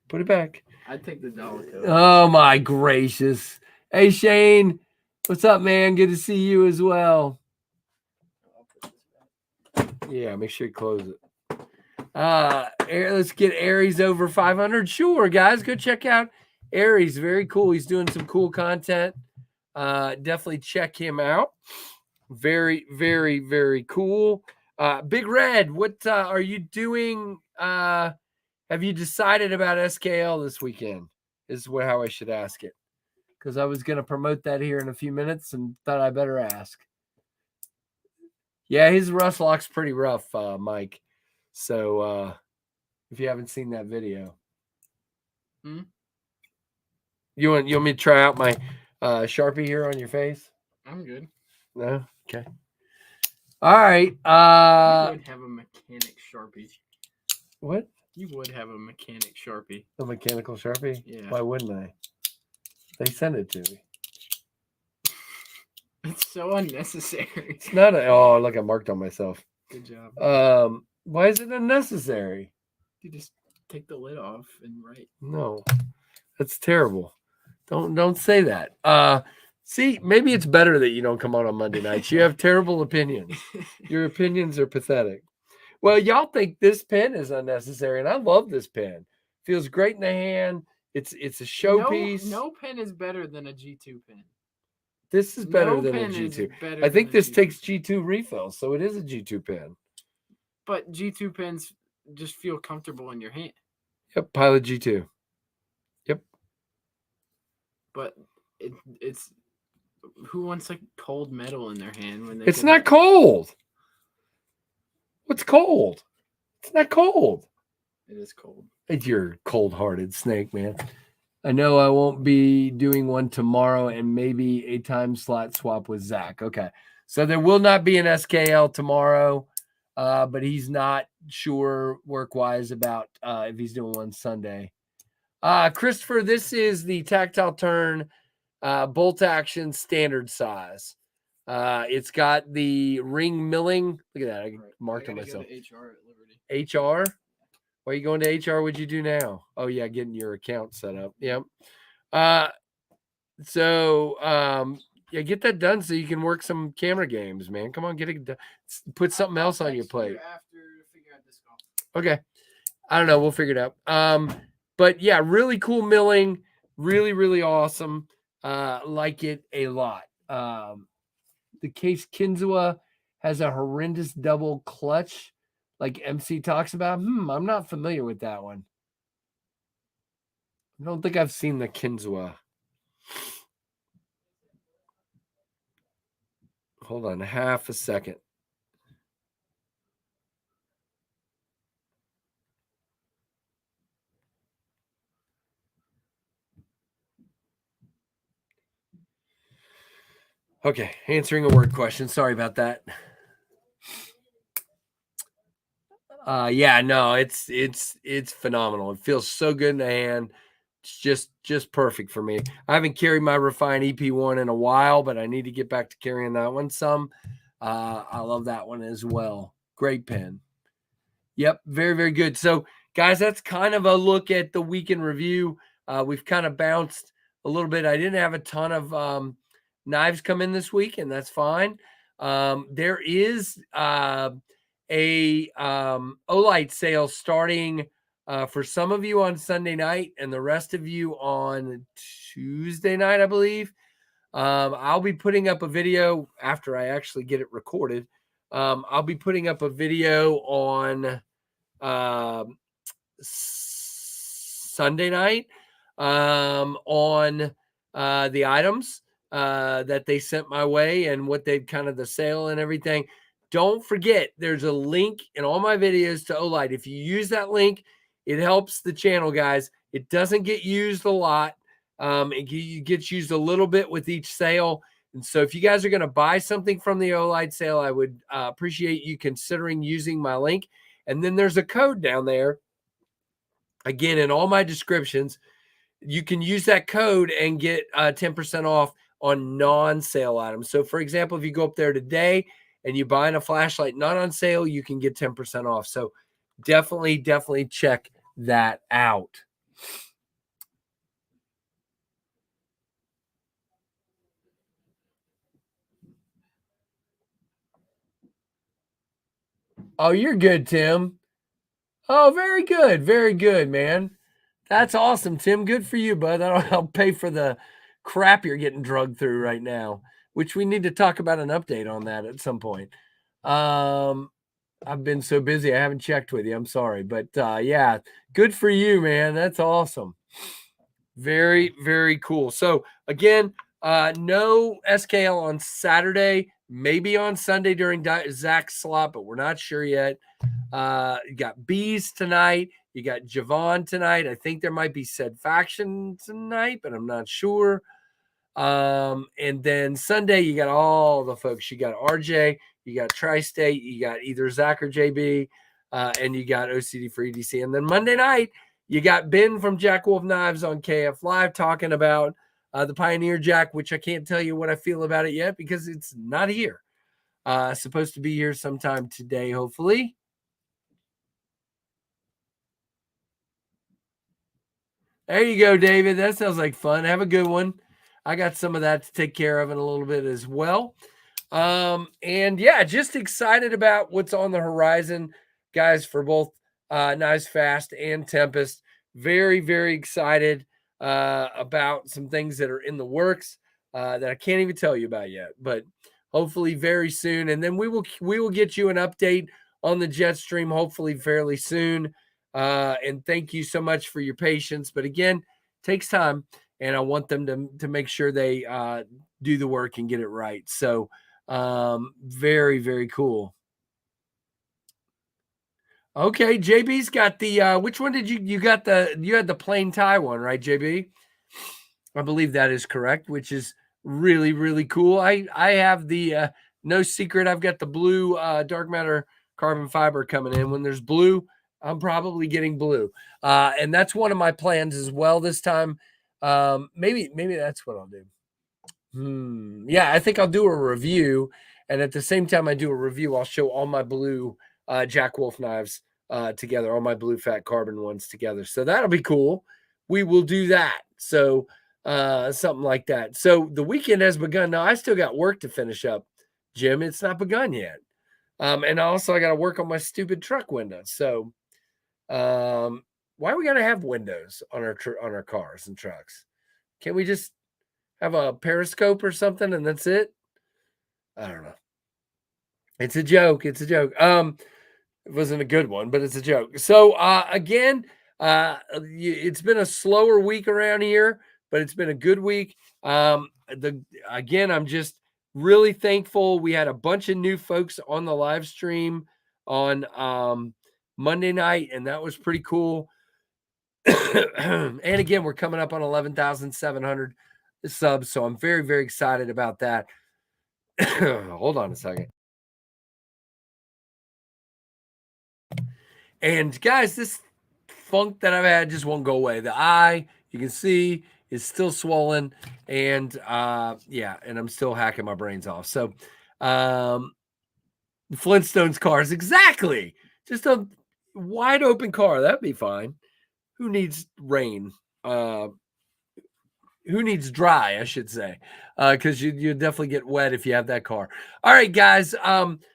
Put it back. I'd take the dollar coat. Oh my gracious. Hey Shane. What's up, man? Good to see you as well. Yeah, make sure you close it. Let's get Aries over 500. Sure, guys, go check out Aries. Very cool. He's doing some cool content. Definitely check him out. Very, very, very cool. Big Red, what are you doing? Have you decided about SKL this weekend? Is how I should ask it. Because I was going to promote that here in a few minutes and thought I better ask. Yeah, his rust lock's pretty rough, Mike. So if you haven't seen that video. You want me to try out my Sharpie here on your face? I'm good. No? Okay. All right. You would have a mechanic Sharpie. What? You would have a mechanic Sharpie. A mechanical Sharpie? Yeah. Why wouldn't I? They sent it to me. It's so unnecessary. It's not oh, look, I marked on myself. Good job. Why is it unnecessary? You just take the lid off and write. No. That's terrible. Don't say that. See, maybe it's better that you don't come on Monday nights. You have terrible opinions. Your opinions are pathetic. Well, y'all think this pen is unnecessary, and I love this pen. Feels great in the hand. It's a showpiece. No pen is better than a G2 pen. This is better than a G2. I think this takes G2 refills, so it is a G2 pen. But G2 pens just feel comfortable in your hand. Yep, Pilot G2. Yep. But it's who wants like cold metal in their hand when they? It's not cold. What's cold? It's not cold. It is cold. You're cold-hearted snake, man. I know I won't be doing one tomorrow and maybe a time slot swap with Zach. Okay. So there will not be an SKL tomorrow, but he's not sure work-wise about if he's doing one Sunday. Christopher, this is the Tactile Turn bolt action standard size. It's got the ring milling. Look at that. I marked it myself. HR at Liberty. HR? Why are you going to HR? What'd you do now? Oh, yeah, getting your account set up. Yep. Yeah, get that done so you can work some camera games, man. Come on, get it done. Put something else on your plate. After figure out this golf. Okay. I don't know. We'll figure it out. But yeah, really cool milling. Really, really awesome. Like it a lot. The Case Kinzua has a horrendous double clutch, like MC talks about. I'm not familiar with that one. I don't think I've seen the Kinzua. Hold on half a second. Okay, answering a word question. Sorry about that. Yeah, no, it's phenomenal. It feels so good in the hand. It's just perfect for me. I haven't carried my Refine EP1 in a while, but I need to get back to carrying that one some. I love that one as well. Great pen. Yep, very, very good. So, guys, that's kind of a look at the weekend review. We've kind of bounced a little bit. I didn't have a ton of knives come in this week, and that's fine. There is a Olight sale starting for some of you on Sunday night and the rest of you on Tuesday night, I believe. I'll be putting up a video after I actually get it recorded. I'll be putting up a video on Sunday night on the items that they sent my way and what they've kind of the sale and everything. Don't forget, there's a link in all my videos to Olight. If you use that link, it helps the channel, guys. It doesn't get used a lot. It gets used a little bit with each sale. And so if you guys are going to buy something from the Olight sale, I would appreciate you considering using my link. And then there's a code down there. Again, in all my descriptions, you can use that code and get 10% off on non-sale items. So, for example, if you go up there today and you're buying a flashlight not on sale, you can get 10% off. So definitely check that out. Oh, you're good, Tim. Oh, very good. Very good, man. That's awesome, Tim. Good for you, bud. I'll pay for the crap you're getting drugged through right now, which we need to talk about an update on that at some point. I've been so busy, I haven't checked with you. I'm sorry. But yeah, good for you, man. That's awesome. Very, very cool. So again, no SKL on Saturday, maybe on Sunday during Zach's slot, but we're not sure yet. You got Bees tonight. You got Javon tonight. I think there might be said faction tonight, but I'm not sure. And then Sunday, you got all the folks. You got RJ, you got Tri-State, you got either Zach or JB, and you got OCD for EDC. And then Monday night, you got Ben from Jack Wolf Knives on KF Live talking about the Pioneer Jack, which I can't tell you what I feel about it yet because it's not here. Supposed to be here sometime today, hopefully. There you go, David. That sounds like fun. Have a good one. I got some of that to take care of in a little bit as well. And yeah, just excited about what's on the horizon, guys, for both Knives Fast and Tempest. Very, very excited about some things that are in the works that I can't even tell you about yet, but hopefully very soon. And then we will get you an update on the jet stream, hopefully fairly soon. And thank you so much for your patience. But again, takes time, and I want them to make sure they do the work and get it right. So very, very cool. Okay, JB's got the which one did you had the plain tie one, right, JB? I believe that is correct, which is really, really cool. I have the no secret, I've got the blue dark matter carbon fiber coming in. When there's blue, I'm probably getting blue. And that's one of my plans as well this time. Maybe that's what I'll do. Yeah, I think I'll do a review. And at the same time I do a review, I'll show all my blue Jack Wolf knives together, all my blue fat carbon ones together. So that'll be cool. We will do that. So something like that. So the weekend has begun. Now I still got work to finish up, Jim. It's not begun yet. And also I got to work on my stupid truck windows. So why we got to have windows on our cars and trucks? Can't we just have a periscope or something and that's it? I don't know. It's a joke. It's a joke. It wasn't a good one, but it's a joke. So again, it's been a slower week around here, but it's been a good week. Again, I'm just really thankful. We had a bunch of new folks on the live stream on Monday night, and that was pretty cool. And again, we're coming up on 11,700 subs, so I'm very, very excited about that. Hold on a second. And guys, this funk that I've had just won't go away. The eye, you can see, is still swollen, and yeah, and I'm still hacking my brains off. So the Flintstones cars, exactly. Just a wide open car, that'd be fine. Who needs rain? Who needs dry, I should say, because you definitely get wet if you have that car. All right, guys.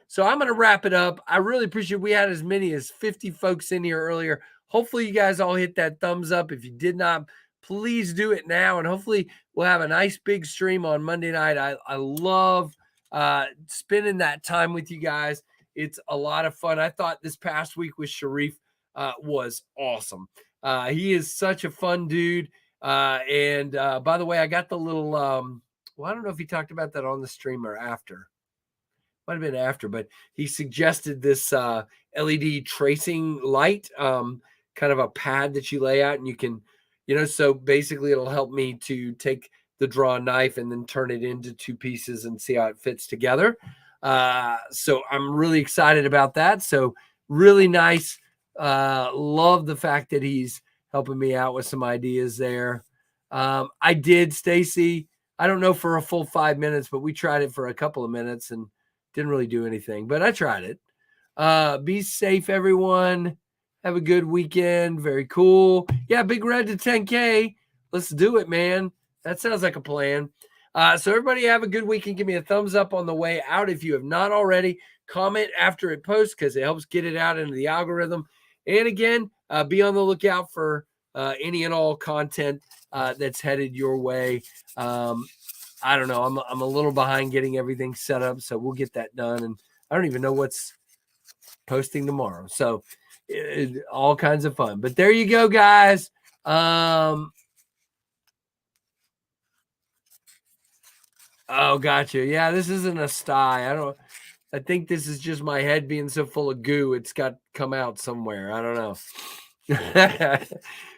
So I'm going to wrap it up. I really appreciate we had as many as 50 folks in here earlier. Hopefully you guys all hit that thumbs up. If you did not, please do it now. And hopefully we'll have a nice big stream on Monday night. I love spending that time with you guys. It's a lot of fun. I thought this past week with Sharif was awesome. He is such a fun dude. And by the way, I got the little, well, I don't know if he talked about that on the stream or after. Might have been after, but he suggested this LED tracing light, kind of a pad that you lay out and you can, so basically it'll help me to take the draw knife and then turn it into two pieces and see how it fits together. So I'm really excited about that. So really nice. Love the fact that he's helping me out with some ideas there. I did, Stacy. I don't know for a full 5 minutes, but we tried it for a couple of minutes and didn't really do anything, but I tried it. Be safe, everyone. Have a good weekend. Very cool. Yeah, Big Red to 10K. Let's do it, man. That sounds like a plan. So everybody have a good weekend. Give me a thumbs up on the way out. If you have not already, comment after it posts because it helps get it out into the algorithm. And again, be on the lookout for any and all content that's headed your way. I don't know. I'm a little behind getting everything set up, so we'll get that done. And I don't even know what's posting tomorrow. So all kinds of fun. But there you go, guys. Oh, gotcha. Yeah, this isn't a sty. I think this is just my head being so full of goo. It's got come out somewhere. I don't know.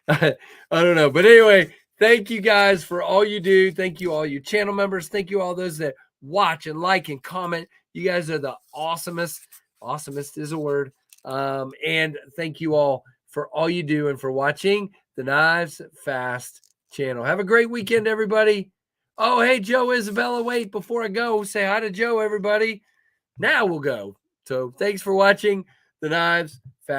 I don't know. But anyway, thank you guys for all you do. Thank you, all you channel members. Thank you, all those that watch and like and comment. You guys are the awesomest. Awesomest is a word. And thank you all for all you do and for watching the Knives Fast channel. Have a great weekend, everybody. Oh, hey, Joe Isabella, wait, before I go, say hi to Joe, everybody. Now we'll go. So thanks for watching the Knives Fast.